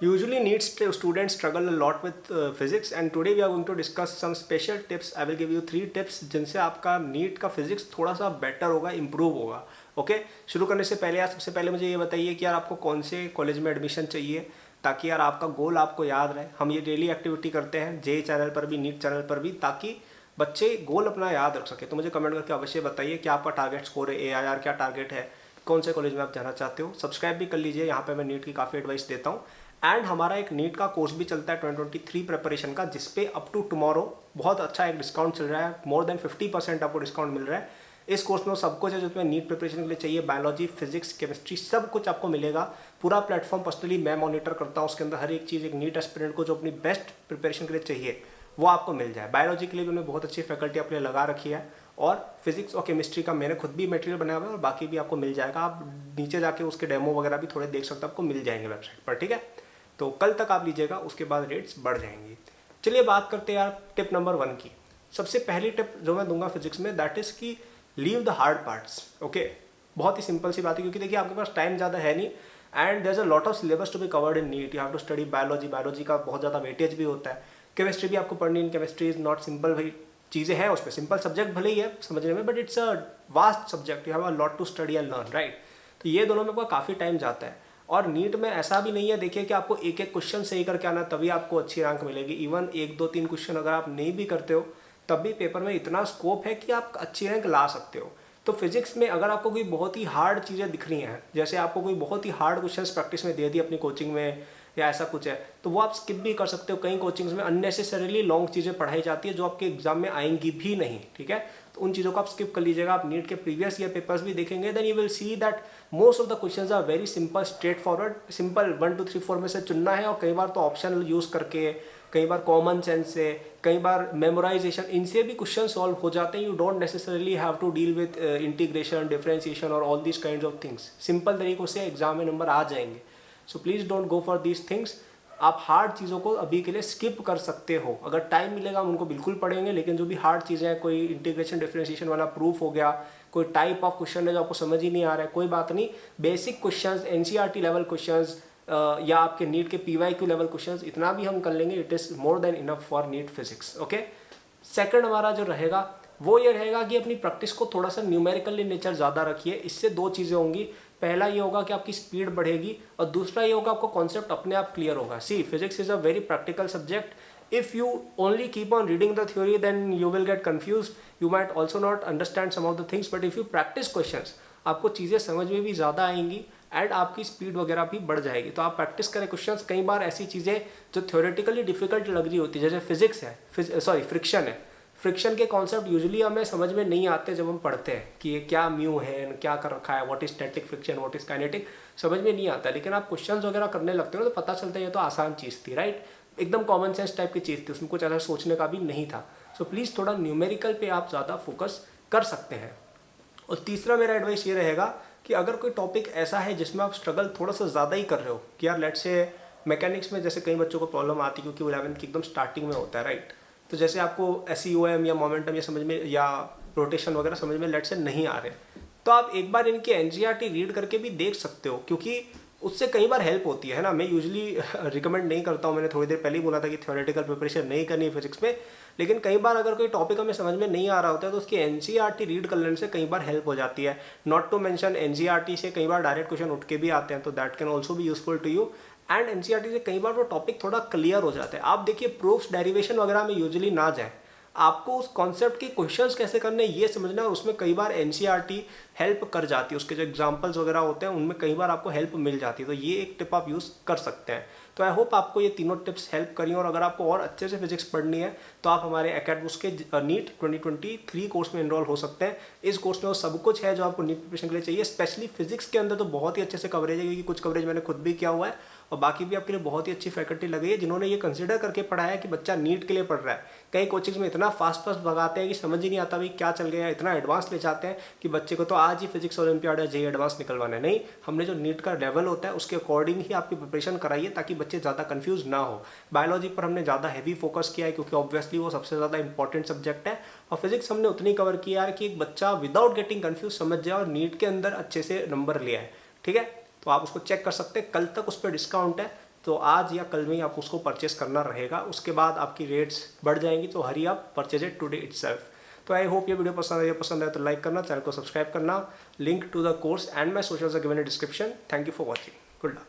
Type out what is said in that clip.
Usually NEET students struggle a lot with physics, and today we are going to discuss some special tips. I will give you 3 tips जिनसे आपका NEET का physics थोड़ा सा better होगा, improve होगा. Okay, शुरू करने से पहले यार सबसे पहले मुझे ये बताइए कि यार आपको कौन से कॉलेज में एडमिशन चाहिए, ताकि यार आपका गोल आपको याद रहे. हम ये डेली एक्टिविटी करते हैं जेई चैनल पर भी, नीट चैनल पर भी, ताकि बच्चे गोल अपना याद रख सके. तो मुझे कमेंट करके अवश्य बताइए कि आपका टारगेट स्कोर है, AIR क्या टारगेट है, कौन से कॉलेज में आप जाना चाहते हो. सब्सक्राइब भी कर लीजिए, यहाँ पे मैं नीट की काफ़ी एडवाइस देता हूँ. एंड हमारा एक नीट का कोर्स भी चलता है 2023 प्रिपरेशन का, जिसपे अप टू टुमारो बहुत अच्छा एक डिस्काउंट चल रहा है. मोर देन 50% आपको डिस्काउंट मिल रहा है. इस कोर्स में सब कुछ है जो तुम्हें नीट प्रिपरेशन के लिए चाहिए. बायोलॉजी, फिजिक्स, केमिस्ट्री सब कुछ आपको मिलेगा. पूरा प्लेटफॉर्म पर्सनली मैं मॉनिटर करता हूँ. उसके अंदर हर एक चीज़ एक नीट एस्पिरेंट को जो अपनी बेस्ट प्रिपरेशन के लिए चाहिए वो आपको मिल जाए. बायोलॉजी के लिए भी उन्होंने बहुत अच्छी फैकल्टी अपने लगा रखी है, और फिजिक्स और केमिस्ट्री का मैंने खुद भी मटेरियल बनाया हुआ है, और बाकी भी आपको मिल जाएगा. आप नीचे जाके उसके डेमो वगैरह भी थोड़े देख सकते हो, आपको मिल जाएंगे वेबसाइट पर. ठीक है, तो कल तक आप लीजिएगा, उसके बाद रेट्स बढ़ जाएंगी. चलिए बात करते हैं यार टिप नंबर 1 की. सबसे पहली टिप जो मैं दूंगा फिजिक्स में, दैट इज कि leave the hard parts. Okay, बहुत ही सिंपल सी बात है, क्योंकि देखिए आपके पास टाइम ज़्यादा है नहीं, and there is a lot of syllabus to be covered in NEET. You have to study biology. Biology का बहुत ज़्यादा वेटेज भी होता है. केमिस्ट्री भी आपको पढ़नी. In chemistry is not simple. भाई चीज़ें हैं उसमें, सिंपल सब्जेक्ट भले ही है समझने में, but it's a vast subject. You have a lot to study and learn, right. तो ये दोनों में आपका काफ़ी टाइम जाता है. और नीट में ऐसा भी नहीं है देखिए कि आपको एक एक क्वेश्चन सही करके आना तभी आपको अच्छी रैंक मिलेगी. इवन 1 2 3 क्वेश्चन अगर आप नहीं भी करते हो तब भी पेपर में इतना स्कोप है कि आप अच्छी रैंक ला सकते हो. तो फिजिक्स में अगर आपको कोई बहुत ही हार्ड चीज़ें दिख रही हैं, जैसे आपको कोई बहुत ही हार्ड क्वेश्चंस प्रैक्टिस में दे दी अपनी कोचिंग में या ऐसा कुछ है, तो वो आप स्किप भी कर सकते हो. कई कोचिंग्स में अननेसेसरीली लॉन्ग चीज़ें पढ़ाई जाती है जो आपके एग्जाम में आएंगी भी नहीं. ठीक है, तो उन चीज़ों को आप स्किप कर लीजिएगा. आप नीट के प्रीवियस ईयर पेपर्स भी देखेंगे, then you will see that most of the questions are very simple, straightforward. Simple 1 2 3 4 में से चुनना है, और कई बार तो ऑप्शन यूज़ करके, कई बार कॉमन सेंस से, कई बार मेमोराइजेशन, इनसे भी क्वेश्चन सॉल्व हो जाते हैं. You don't necessarily have to deal with integration, differentiation और all this kind of things. Simple तरीकों से एग्जाम में नंबर आ जाएंगे. So please don't go for these things. आप हार्ड चीज़ों को अभी के लिए स्किप कर सकते हो. अगर टाइम मिलेगा हम उनको बिल्कुल पढ़ेंगे, लेकिन जो भी हार्ड चीज़ें हैं, कोई इंटीग्रेशन डिफरेंशिएशन वाला प्रूफ हो गया, कोई टाइप ऑफ क्वेश्चन है जो आपको समझ ही नहीं आ रहा है, कोई बात नहीं. Basic questions, NCERT level questions या आपके नीट के PYQ लेवल क्वेश्चंस, इतना भी हम कर लेंगे. It is more than enough for NEET physics. Okay, second हमारा जो रहेगा वो ये रहेगा कि अपनी प्रैक्टिस को थोड़ा सा न्यूमेरिकल नेचर ज़्यादा रखिए. इससे 2 चीज़ें होंगी. पहला ये होगा कि आपकी स्पीड बढ़ेगी, और दूसरा ये होगा आपको कॉन्सेप्ट अपने आप क्लियर होगा. See, physics is a very practical subject. If you only keep on reading the theory, then you will get confuse. You might also not understand some of the things, but if you practice questions, आपको चीज़ें समझ में भी ज़्यादा आएंगी, and आपकी speed वगैरह भी बढ़ जाएगी. तो आप प्रैक्टिस करें क्वेश्चंस. कई बार ऐसी चीज़ें जो थ्योरेटिकली डिफिकल्ट लग रही होती है, जैसे फिजिक्स है, फ्रिक्शन है. फ्रिक्शन के कॉन्सेप्ट यूजुअली हमें समझ में नहीं आते जब हम पढ़ते हैं कि ये क्या म्यू है, क्या कर रखा है, what is static friction, what is kinetic, समझ में नहीं आता. लेकिन आप क्वेश्चंस वगैरह करने लगते हो तो पता चलता है ये तो आसान चीज़ थी, राइट. एकदम कॉमन सेंस टाइप की चीज़ थी, उसमें कुछ ऐसा सोचने का भी नहीं था. सो प्लीज़ थोड़ा न्यूमेरिकल पे आप ज़्यादा फोकस कर सकते हैं. और तीसरा मेरा एडवाइस ये रहेगा कि अगर कोई टॉपिक ऐसा है जिसमें आप स्ट्रगल थोड़ा सा ज़्यादा ही कर रहे हो, कि यार लेट्स से मैकेनिक्स में जैसे कई बच्चों को प्रॉब्लम आती है क्योंकि 11th की एकदम स्टार्टिंग में होता है, राइट. तो जैसे आपको SEOM या मोमेंटम या समझ में, या रोटेशन वगैरह समझ में लेट से नहीं आ रहे, तो आप एक बार इनकी NCERT रीड करके भी देख सकते हो, क्योंकि उससे कई बार हेल्प होती है ना. मैं यूजुअली रिकमेंड नहीं करता हूँ. मैंने थोड़ी देर पहले ही बोला था कि थ्योरेटिकल प्रिपरेशन नहीं करनी है फिजिक्स में, लेकिन कई बार अगर कोई टॉपिक हमें समझ में नहीं आ रहा होता है तो उसकी NCERT रीड कर लेने से कई बार हेल्प हो जाती है. नॉट टू मेंशन NCERT से कई बार डायरेक्ट क्वेश्चन उठ के भी आते हैं, तो that can also be useful to you. And NCERT से कई बार वो टॉपिक थोड़ा क्लियर हो जाता है. आप देखिए प्रूफ्स, डेरिवेशन वगैरह में यूजुअली ना जाए, आपको उस कॉन्सेप्ट के क्वेश्चंस कैसे करने ये समझना है. उसमें कई बार NCERT हेल्प कर जाती है. उसके जो एग्जांपल्स वगैरह होते हैं उनमें कई बार आपको हेल्प मिल जाती है. तो ये एक टिप आप यूज़ कर सकते हैं. तो आई होप आपको ये तीनों टिप्स हेल्प करी. और अगर आपको और अच्छे से फिजिक्स पढ़नी है तो आप हमारे एकेडमिक्स के नीट 2023 कोर्स में इनरोल हो सकते हैं. इस कोर्स में वो सब कुछ है जो आपको नीट प्रिपरेशन के लिए चाहिए. स्पेशली फिजिक्स के अंदर तो बहुत ही अच्छे से कवरेज है, क्योंकि कुछ कवरेज मैंने खुद भी किया हुआ है, और बाकी भी आपके लिए बहुत ही अच्छी फैकल्टी लगी है जिन्होंने ये कंसिडर करके पढ़ाया है कि बच्चा नीट के लिए पढ़ रहा है. कई कोचिंग्स में इतना फास्ट भगाते हैं कि समझ ही नहीं आता भाई क्या चल गया. इतना एडवांस ले जाते हैं कि बच्चे को तो आज ही फिजिक्स ओलंपियाड या जेईई एडवांस निकलवाना है. नहीं, हमने जो नीट का लेवल होता है उसके अकॉर्डिंग ही आपकी प्रिपरेशन कराइए, ताकि बच्चे ज़्यादा कंफ्यूज ना हो. बायोलॉजी पर हमने ज़्यादा हैवी फोकस किया है, क्योंकि ऑब्वियसली वो सबसे ज़्यादा इंपॉर्टेंट सब्जेक्ट है. और फिजिक्स हमने उतनी कवर किया यार कि एक बच्चा विदाउट गेटिंग कंफ्यूज समझ जाए और नीट के अंदर अच्छे से नंबर ले आए. ठीक है, तो आप उसको चेक कर सकते हैं. कल तक उस पर डिस्काउंट है. तो आज या कल में ही आप उसको परचेस करना रहेगा, उसके बाद आपकी रेट्स बढ़ जाएंगी, तो हरी आप परचेज इट टुडे इटसेल्फ। तो आई होप ये वीडियो पसंद आए तो लाइक करना, चैनल को सब्सक्राइब करना। Link to the course and my socials are given in description. Thank you for watching. Good luck.